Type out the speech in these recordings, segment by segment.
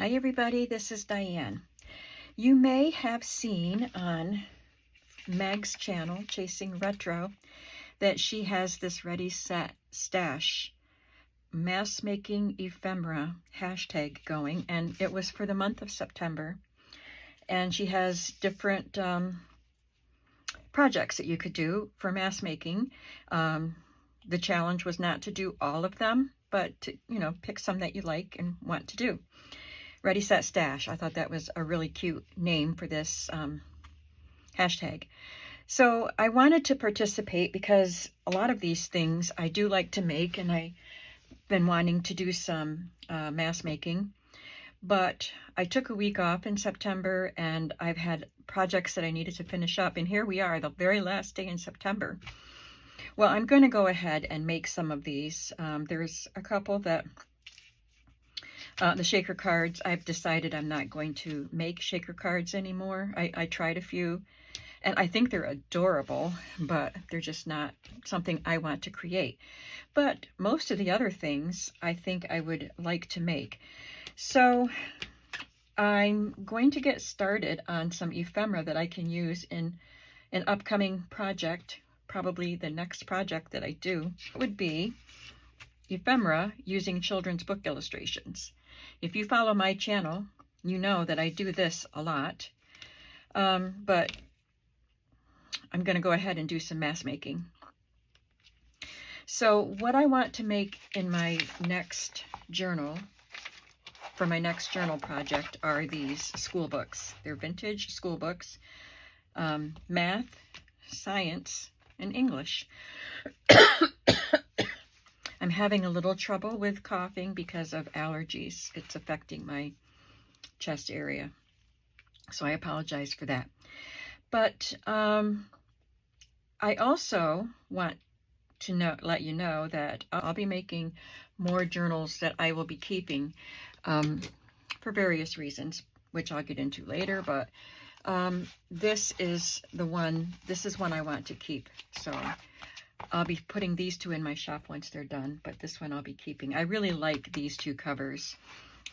Hi everybody, this is Diane. You may have seen on Meg's channel, Chasing Retro, that she has this Ready Set Stash mass making ephemera hashtag going, and it was for the month of September. And she has different projects that you could do for mass making. The challenge was not to do all of them, but to, pick some that you like and want to do. Ready, Set, Stash. I thought that was a really cute name for this hashtag. So I wanted to participate because a lot of these things I do like to make, and I've been wanting to do some mass making. But I took a week off in September, and I've had projects that I needed to finish up. And here we are, the very last day in September. Well, I'm going to go ahead and make some of these. There's a couple that the shaker cards, I've decided I'm not going to make shaker cards anymore. I tried a few, and I think they're adorable, but they're just not something I want to create. But most of the other things I think I would like to make. So I'm going to get started on some ephemera that I can use in an upcoming project. Probably the next project that I do would be ephemera using children's book illustrations. If you follow my channel, you know that I do this a lot, but I'm going to go ahead and do some mass making. So what I want to make in my next journal, for my next journal project, are these school books. They're vintage school books, math, science, and English. I'm having a little trouble with coughing because of allergies. It's affecting my chest area. So I apologize for that. But I also want to let you know that I'll be making more journals that I will be keeping for various reasons, which I'll get into later. But this is one I want to keep. So I'll be putting these two in my shop once they're done, but this one I'll be keeping. I really like these two covers,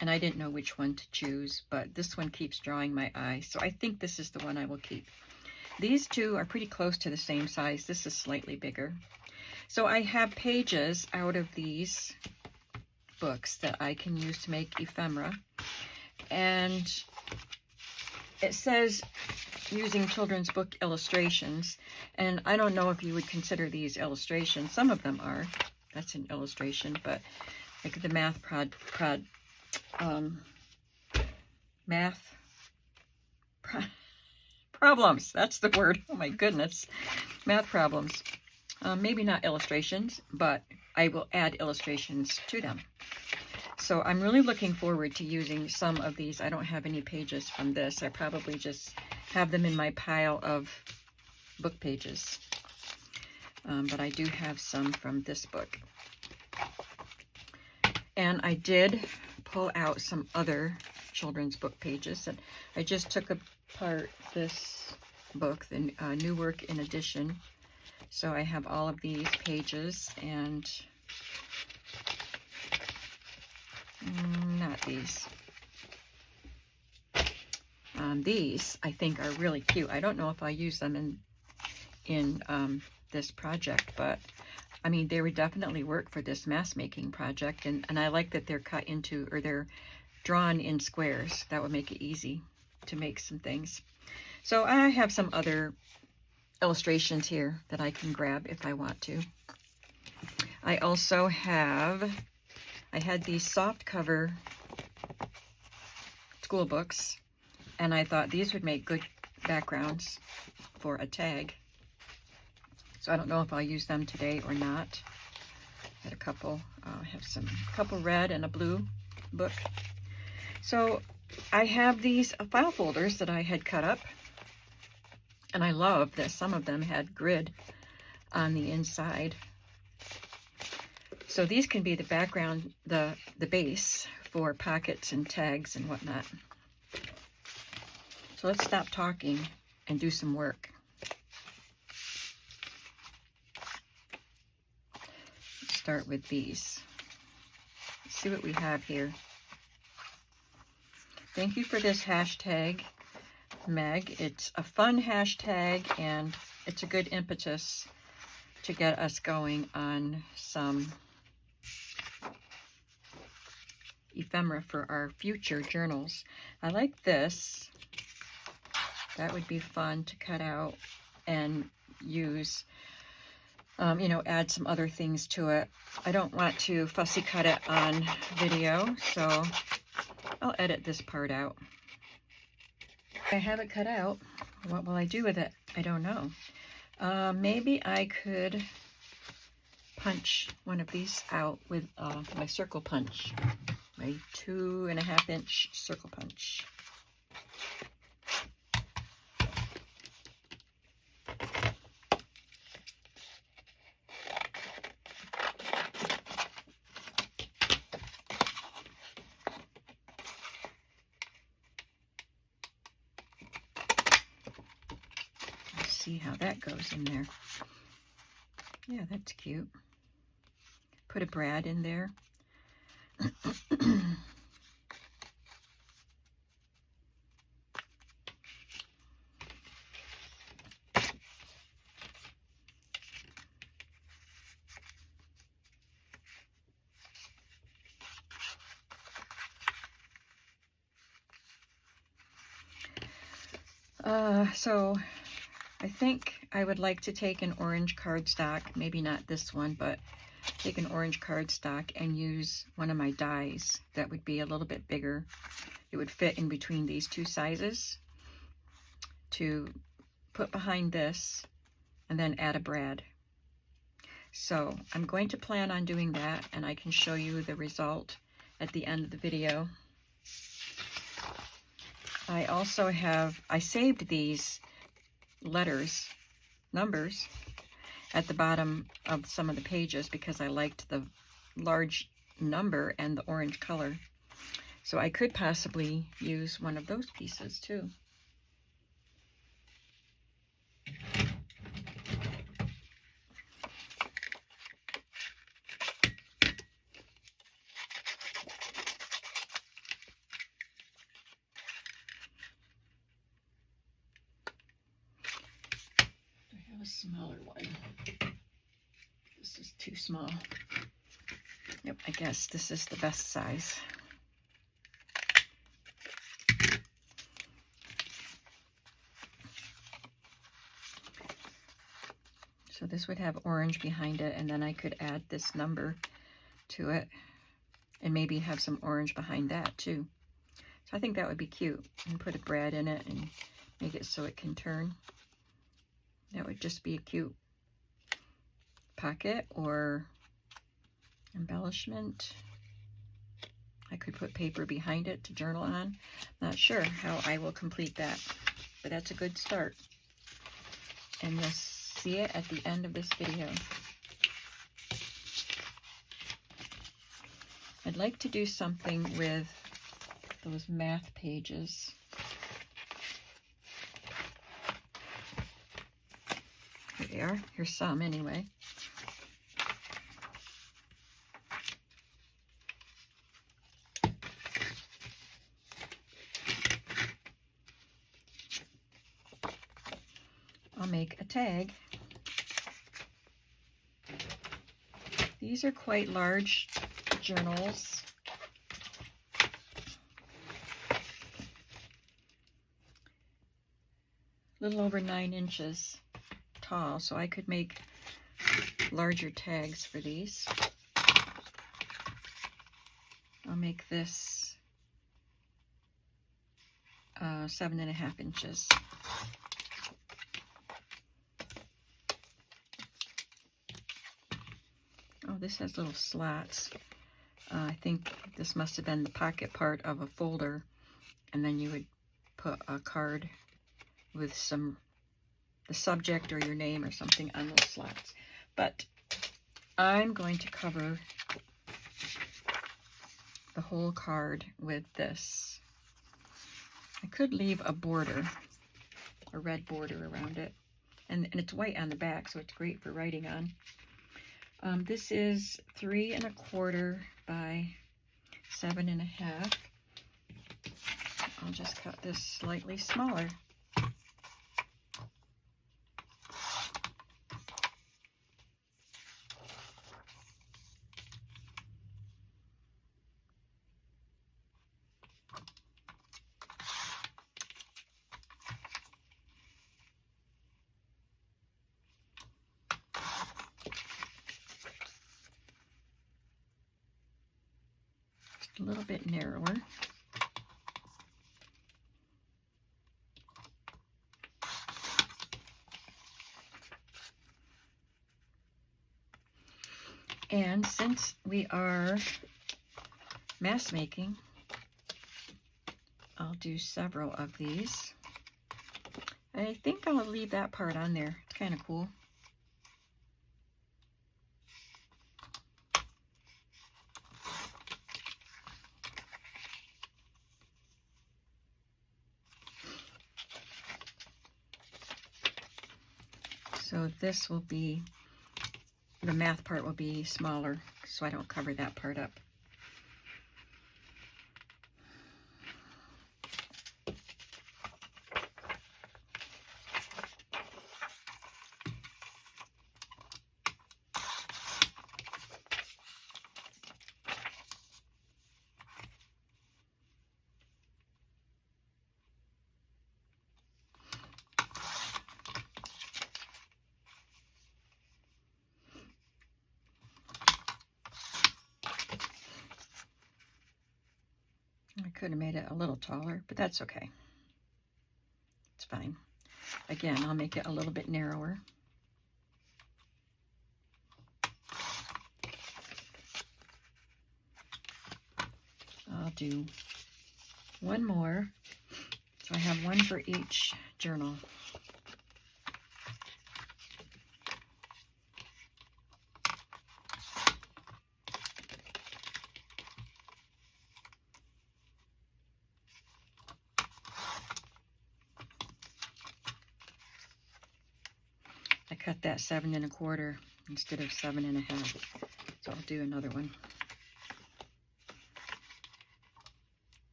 and I didn't know which one to choose, but this one keeps drawing my eye, so I think this is the one I will keep. These two are pretty close to the same size. This is slightly bigger. So I have pages out of these books that I can use to make ephemera, and it says using children's book illustrations, and I don't know if you would consider these illustrations. Some of them are. That's an illustration, but like the math problems. That's the word. Oh my goodness. Math problems. Maybe not illustrations, but I will add illustrations to them. So I'm really looking forward to using some of these. I don't have any pages from this. I probably just have them in my pile of book pages. But I do have some from this book. And I did pull out some other children's book pages. And I just took apart this book, the New Work in Edition. So I have all of these pages, and not these. These I think are really cute. I don't know if I'll use them in this project, but I mean, they would definitely work for this mass making project, and I like that they're cut into, or they're drawn in squares. That would make it easy to make some things. So I have some other illustrations here that I can grab if I want to. I also had these soft cover school books, and I thought these would make good backgrounds for a tag. So I don't know if I'll use them today or not. I had a couple. I have a couple red and a blue book. So I have these file folders that I had cut up, and I love that some of them had grid on the inside. So these can be the background, the base for pockets and tags and whatnot. So let's stop talking and do some work. Let's start with these. Let's see what we have here. Thank you for this hashtag, Meg. It's a fun hashtag, and it's a good impetus to get us going on some ephemera for our future journals. I like this. That would be fun to cut out and use, you know, add some other things to it. I don't want to fussy cut it on video, so I'll edit this part out. I have it cut out. What will I do with it? I don't know. Maybe I could punch one of these out with my circle punch, my 2.5-inch circle punch. See how that goes in there. Yeah, that's cute. Put a brad in there. So I think I would like to take an orange cardstock, maybe not this one, but take an orange cardstock and use one of my dies that would be a little bit bigger. It would fit in between these two sizes to put behind this and then add a brad. So I'm going to plan on doing that, and I can show you the result at the end of the video. I also I saved these letters, numbers, at the bottom of some of the pages because I liked the large number and the orange color. So I could possibly use one of those pieces too. Smaller one. This is too small. Yep, I guess this is the best size. So this would have orange behind it, and then I could add this number to it and maybe have some orange behind that too. So I think that would be cute, and put a brad in it and make it so it can turn. That would just be a cute pocket or embellishment. I could put paper behind it to journal on. Not sure how I will complete that, but that's a good start. And you'll see it at the end of this video. I'd like to do something with those math pages. Here they are. Here's some anyway. I'll make a tag. These are quite large journals. A little over 9 inches tall, so I could make larger tags for these. I'll make this 7.5 inches. Oh, this has little slots. I think this must have been the pocket part of a folder, and then you would put a card with the subject or your name or something on those slots. But I'm going to cover the whole card with this. I could leave a border, a red border around it, and it's white on the back, so it's great for writing on. This is 3 1/4 by 7.5. just cut this slightly smaller. Just a little bit narrower. And since we are mass making, I'll do several of these. I think I'll leave that part on there. It's kind of cool. So this will be, the math part will be smaller, so I don't cover that part up. I could have made it a little taller, but that's okay. It's fine. Again, I'll make it a little bit narrower. I'll do one more. So I have one for each journal. I cut that 7 1/4 instead of 7 1/2. So I'll do another one.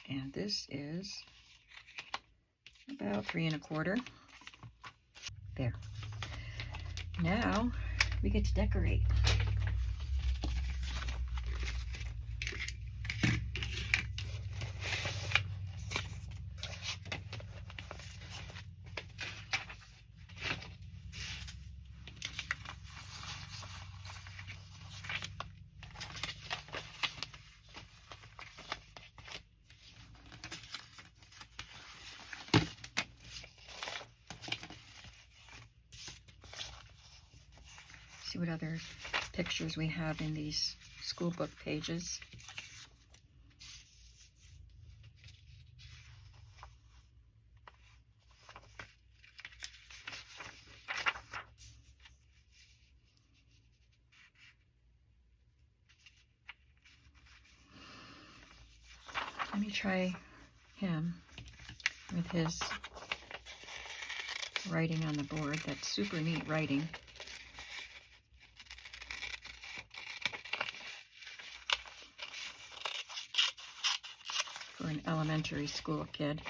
And this is about 3 1/4. There. Now we get to decorate. See what other pictures we have in these school book pages. Let me try him with his writing on the board. That's super neat writing. For an elementary school kid.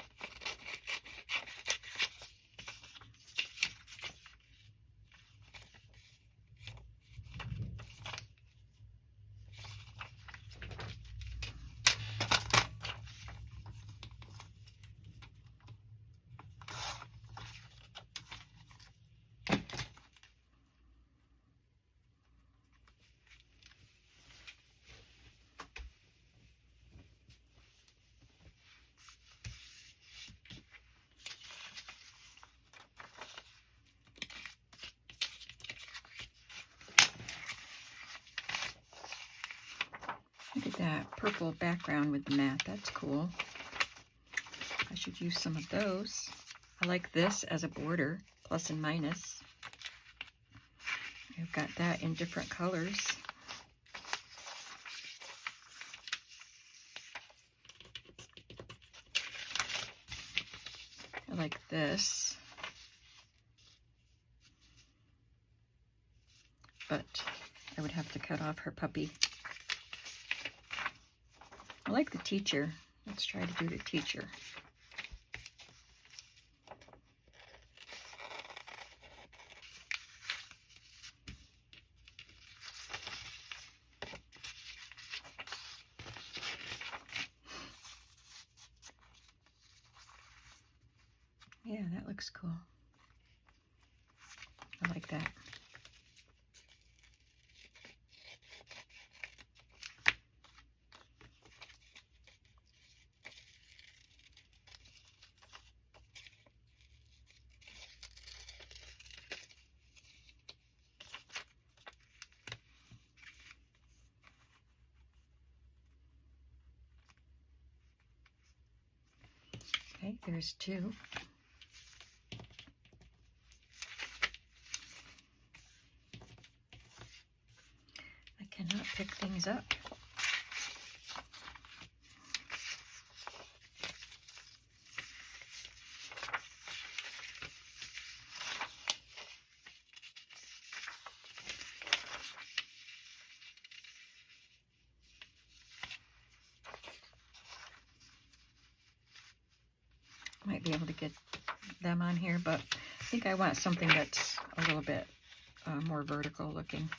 Look at that purple background with the mat. That's cool. I should use some of those. I like this as a border, plus and minus. I've got that in different colors. I like this. but I would have to cut off her puppy. I like the teacher. Let's try to do the teacher. Yeah, that looks cool. I like that. Okay, there's two. I cannot pick things up. Might be able to get them on here, but I think I want something that's a little bit more vertical looking.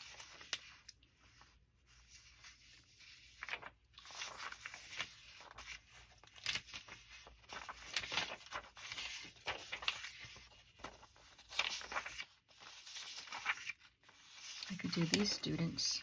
I could do these students.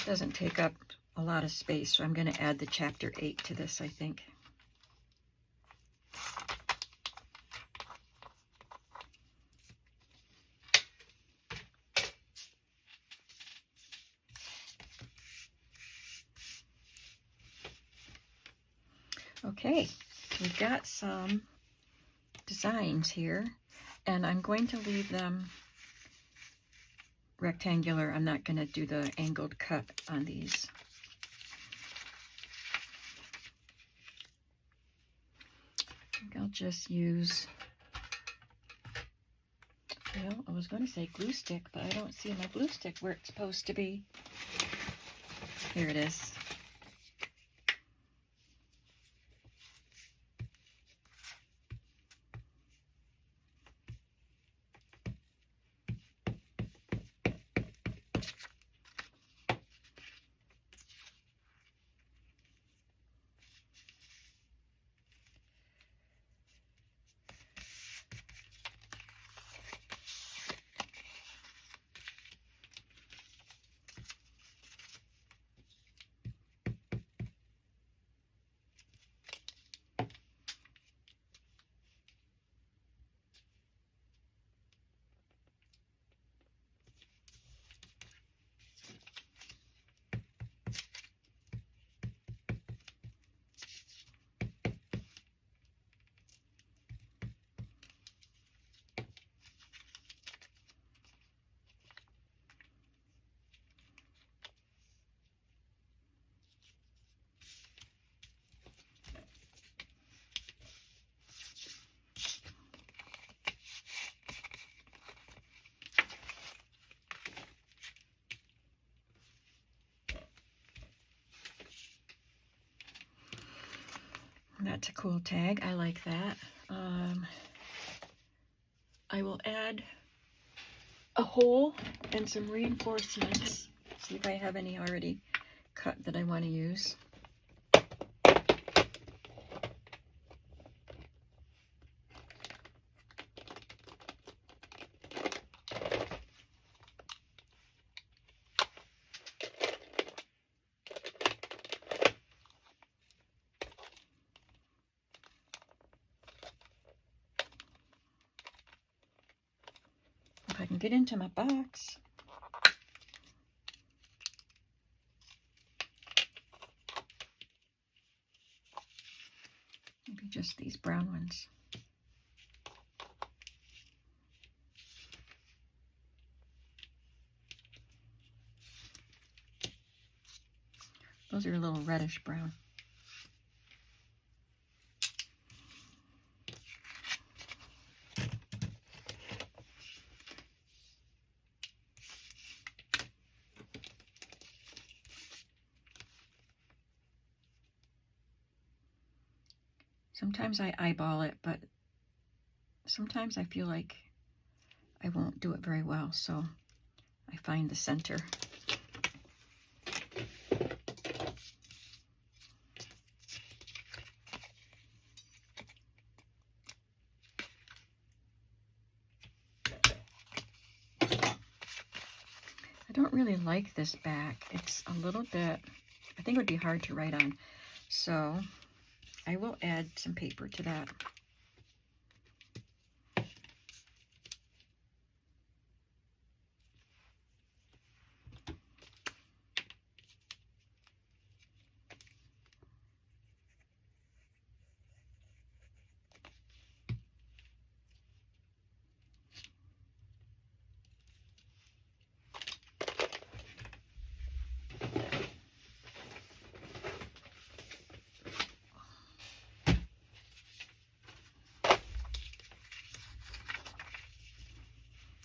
Doesn't take up a lot of space, so I'm going to add the chapter 8 to this, I think. Okay, we've got some designs here, and I'm going to leave them rectangular. I'm not going to do the angled cut on these. I think I'll just use, well, I was going to say glue stick, but I don't see my glue stick where it's supposed to be. Here it is. That's a cool tag. I like that. I will add a hole and some reinforcements. See if I have any already cut that I want to use. I can get into my box. Maybe just these brown ones. Those are a little reddish brown. Sometimes I eyeball it, but sometimes I feel like I won't do it very well, so I find the center. I don't really like this back. It's a little bit, I think it would be hard to write on, so I will add some paper to that.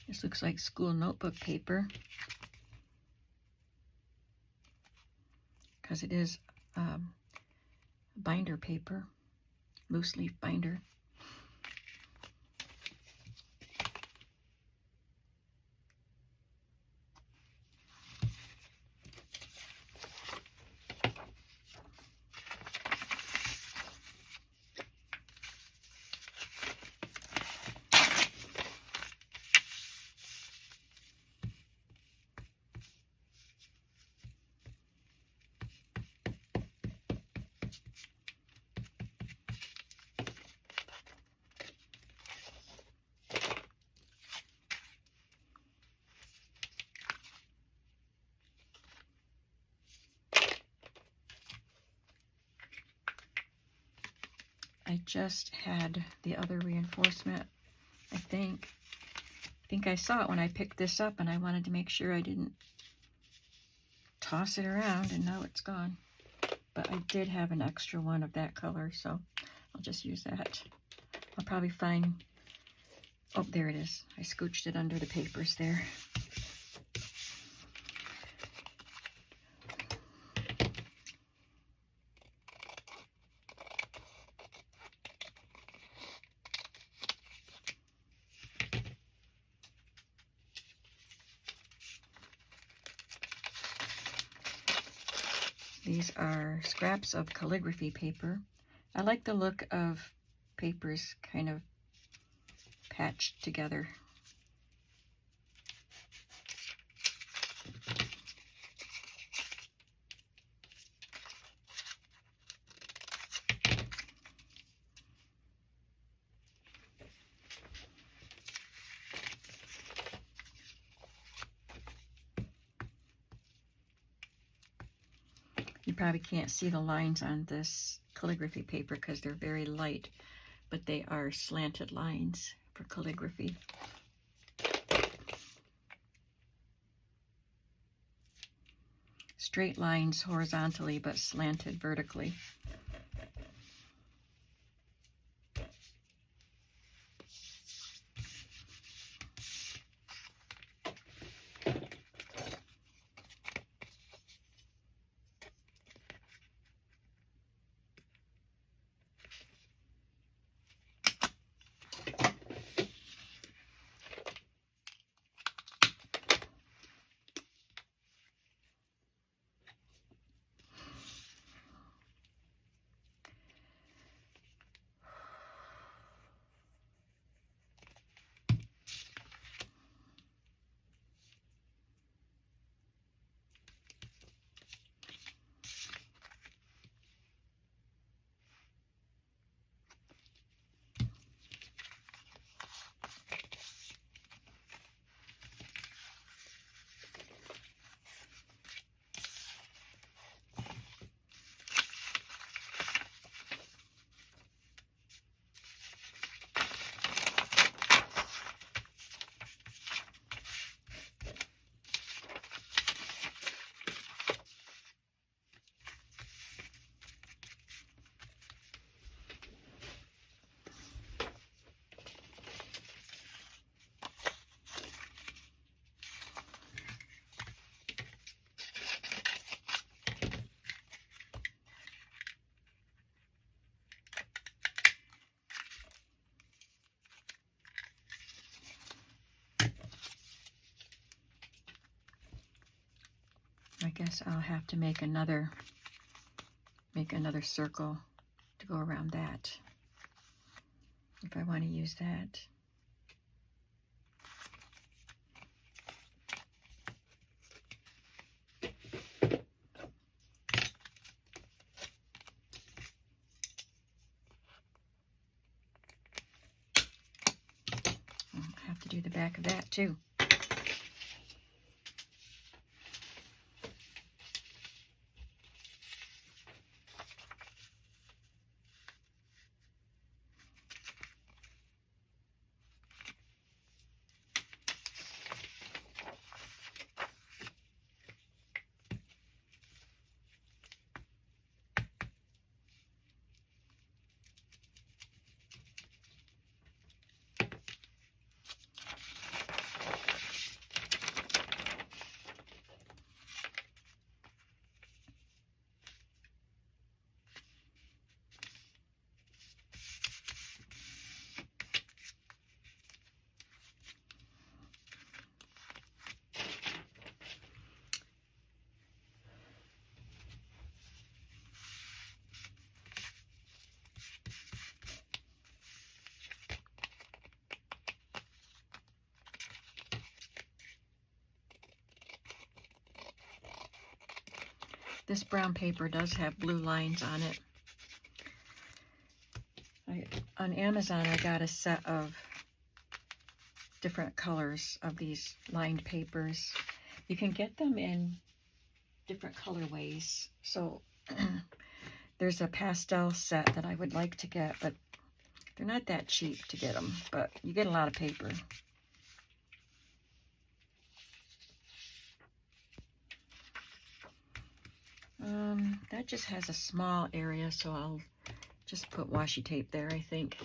This looks like school notebook paper because it is binder paper, loose leaf binder. I just had the other reinforcement, I think I saw it when I picked this up, and I wanted to make sure I didn't toss it around, and now it's gone. But I did have an extra one of that color, so I'll just use that. I'll probably find, oh, there it is. I scooched it under the papers there. These are scraps of calligraphy paper. I like the look of papers kind of patched together. You probably can't see the lines on this calligraphy paper because they're very light, but they are slanted lines for calligraphy. Straight lines horizontally, but slanted vertically. guess I'll have to make another circle to go around that if I want to use that. I'll have to do the back of that too. This brown paper does have blue lines on it. On Amazon, I got a set of different colors of these lined papers. You can get them in different colorways. So there's a pastel set that I would like to get, but they're not that cheap to get them, but you get a lot of paper. That just has a small area, so I'll just put washi tape there, I think.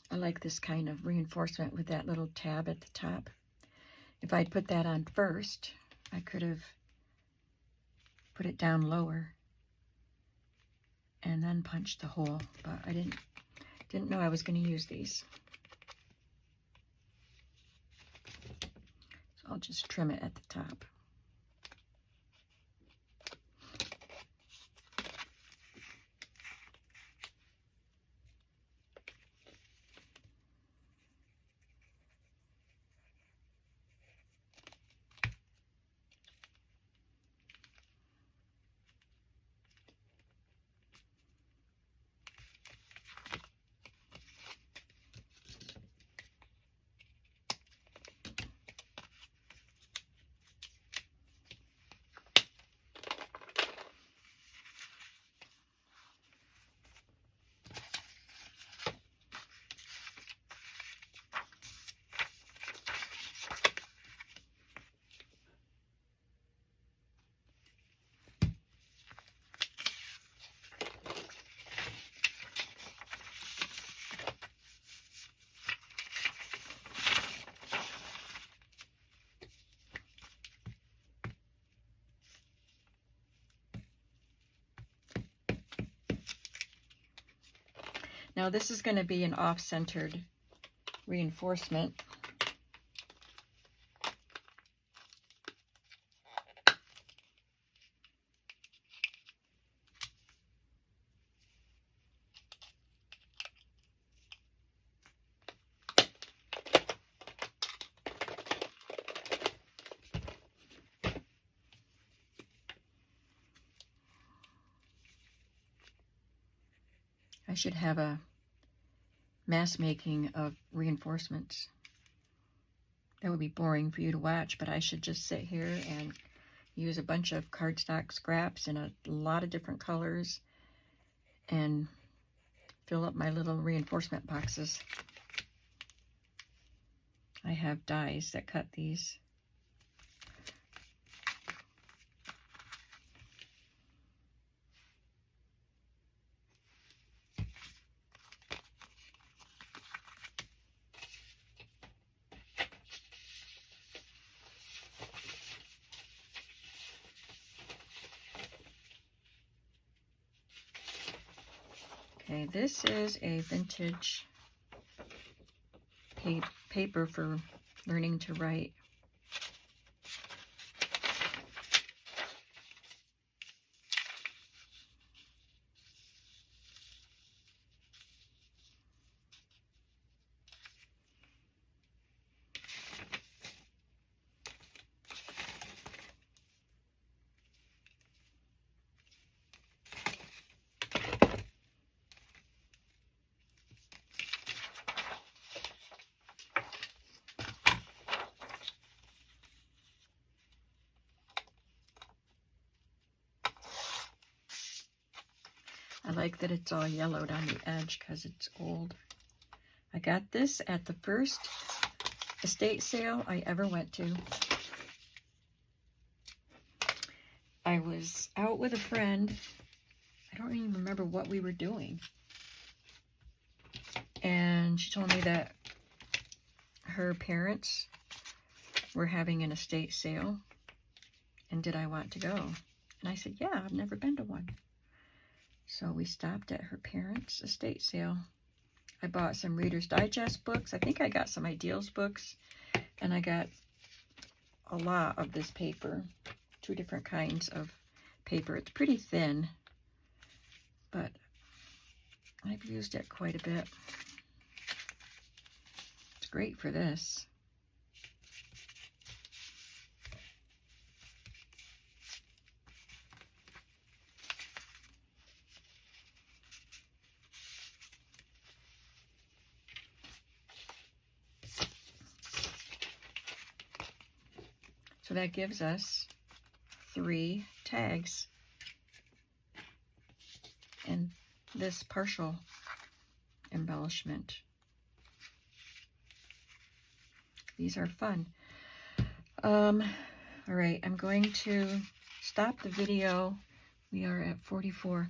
I like this kind of reinforcement with that little tab at the top. If I'd put that on first, I could have put it down lower and then punched the hole, but I didn't know I was going to use these. So I'll just trim it at the top. Now this is going to be an off-centered reinforcement. I should have a mass making of reinforcements. That would be boring for you to watch, but I should just sit here and use a bunch of cardstock scraps in a lot of different colors and fill up my little reinforcement boxes. I have dies that cut these. Okay, this is a vintage paper for learning to write. I like that it's all yellowed on the edge because it's old. I got this at the first estate sale I ever went to. I was out with a friend. I don't even remember what we were doing. And she told me that her parents were having an estate sale. And did I want to go? And I said, yeah, I've never been to one. So we stopped at her parents' estate sale. I bought some Reader's Digest books. I think I got some Ideals books. And I got a lot of this paper. 2 different kinds of paper. It's pretty thin, but I've used it quite a bit. It's great for this. So that gives us 3 tags and this partial embellishment. These are fun. All right, I'm going to stop the video. We are at 44.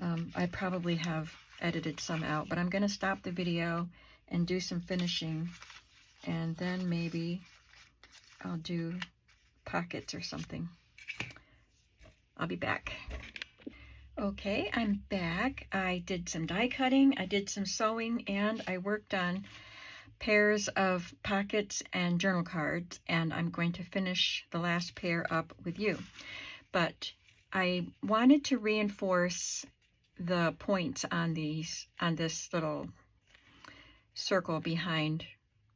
I probably have edited some out, but I'm going to stop the video and do some finishing, and then maybe I'll do pockets or something. I'll be back. Okay, I'm back. I did some die cutting, I did some sewing, and I worked on pairs of pockets and journal cards, and I'm going to finish the last pair up with you. But I wanted to reinforce the points on this little circle behind.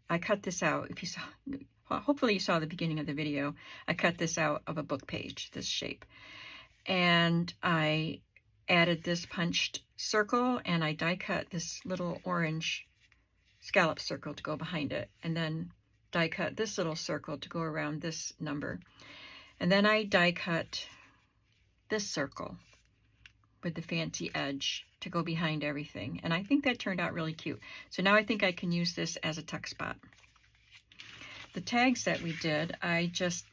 I cut this out. If you saw, hopefully you saw the beginning of the video. I cut this out of a book page, this shape. And I added this punched circle, and I die cut this little orange scallop circle to go behind it. And then die cut this little circle to go around this number. And then I die cut this circle with the fancy edge to go behind everything. And I think that turned out really cute. So now I think I can use this as a tuck spot. The tags that we did, I just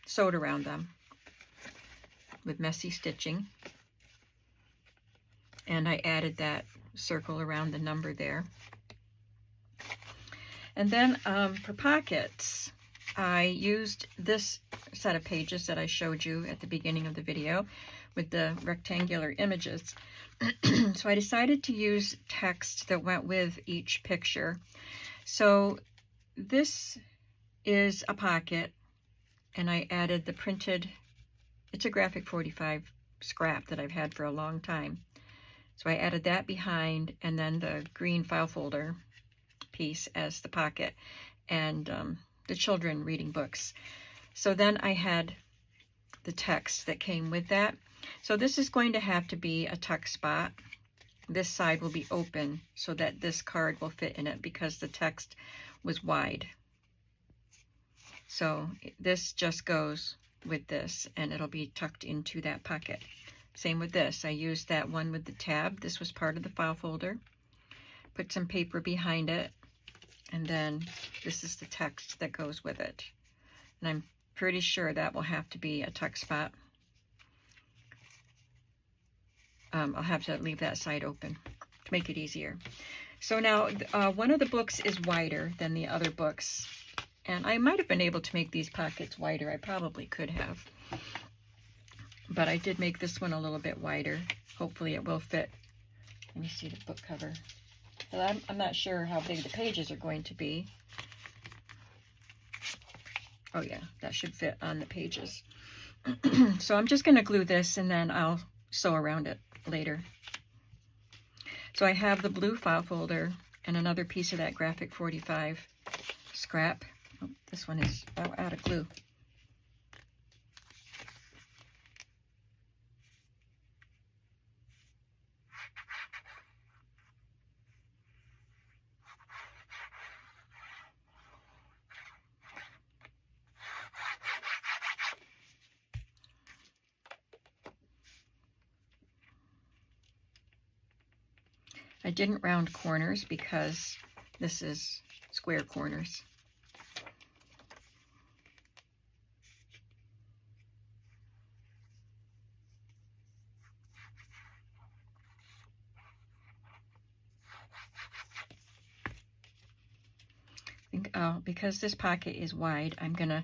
sewed around them with messy stitching. And I added that circle around the number there. And then for pockets, I used this set of pages that I showed you at the beginning of the video with the rectangular images. So I decided to use text that went with each picture. So this is a pocket, and I added the printed, it's a Graphic 45 scrap that I've had for a long time. So I added that behind, and then the green file folder piece as the pocket, and the children reading books. So then I had the text that came with that. So this is going to have to be a tuck spot. This side will be open so that this card will fit in it because the text was wide. So this just goes with this, and it'll be tucked into that pocket. Same with this. I used that one with the tab. This was part of the file folder. Put some paper behind it, and then this is the text that goes with it. And I'm pretty sure that will have to be a tuck spot. I'll have to leave that side open to make it easier. So now one of the books is wider than the other books, and I might have been able to make these pockets wider. I probably could have, but I did make this one a little bit wider. Hopefully it will fit. Let me see the book cover. Well, I'm not sure how big the pages are going to be. Oh yeah, that should fit on the pages. So I'm just going to glue this, and then I'll sew around it later. So I have the blue file folder and another piece of that Graphic 45 scrap. Oh, this one is out of glue. I didn't round corners because this is square corners. I think, because this pocket is wide, I'm gonna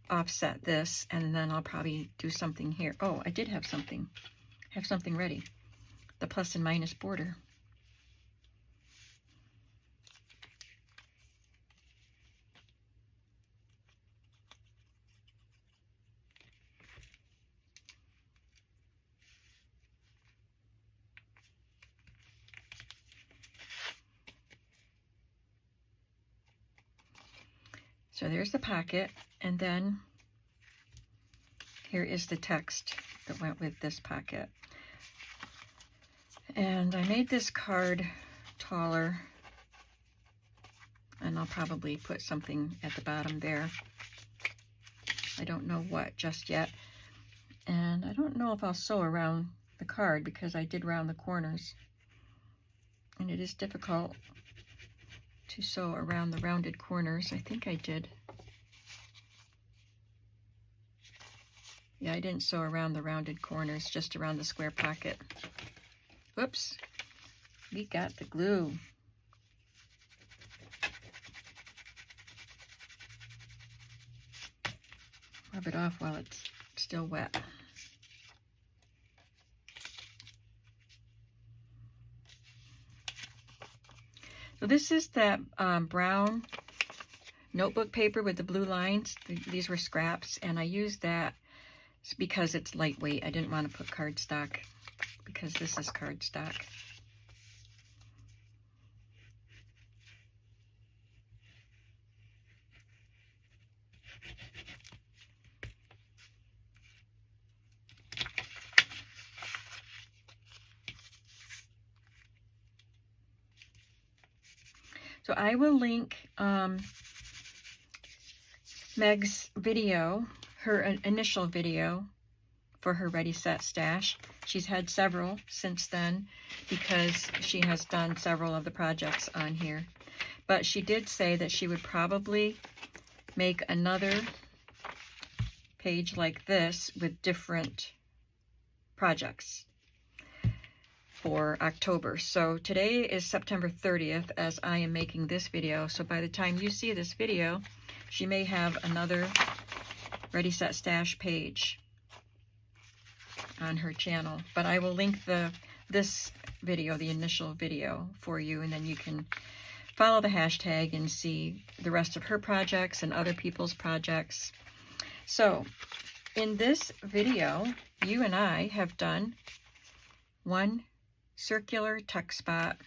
offset this, and then I'll probably do something here. Oh, I did have something ready. The plus and minus border. So there's the pocket, and then here is the text that went with this pocket. And I made this card taller, and I'll probably put something at the bottom there. I don't know what just yet. And I don't know if I'll sew around the card because I did round the corners. And it is difficult to sew around the rounded corners. I think I did. Yeah, I didn't sew around the rounded corners, just around the square pocket. Whoops, we got the glue. Rub it off while it's still wet. So this is that brown notebook paper with the blue lines. These were scraps, and I used that because it's lightweight. I didn't want to put cardstock because this is cardstock. So I will link Meg's video, her initial video for her Ready Set Stash. She's had several since then because she has done several of the projects on here. But she did say that she would probably make another page like this with different projects for October. So today is September 30th as I am making this video. So by the time you see this video, she may have another Ready Set Stash page on her channel. But I will link the this video, the initial video for you, and then you can follow the hashtag and see the rest of her projects and other people's projects. So in this video, you and I have done one circular tuck spot,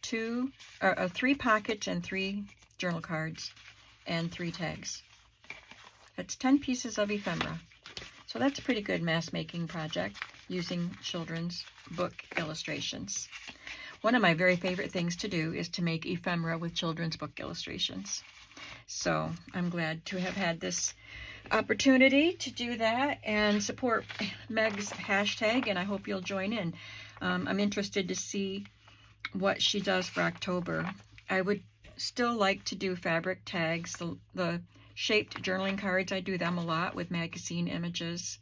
3 pockets and 3 journal cards, and 3 tags. That's 10 pieces of ephemera. So that's a pretty good mask making project using children's book illustrations. One of my very favorite things to do is to make ephemera with children's book illustrations. So I'm glad to have had this opportunity to do that and support Meg's hashtag, and I hope you'll join in. I'm interested to see what she does for October. I would still like to do fabric tags, the shaped journaling cards. I do them a lot with magazine images,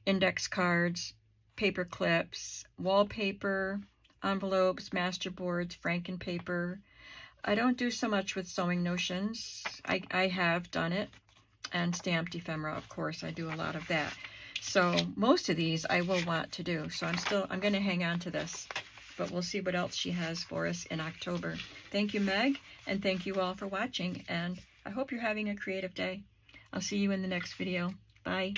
index cards, paper clips, wallpaper, envelopes, masterboards, Franken paper. I don't do so much with sewing notions. I have done it, and stamped ephemera, of course. I do a lot of that. So most of these I will want to do. So I'm going to hang on to this, but we'll see what else she has for us in October. Thank you, Meg, and thank you all for watching, and I hope you're having a creative day. I'll see you in the next video. Bye.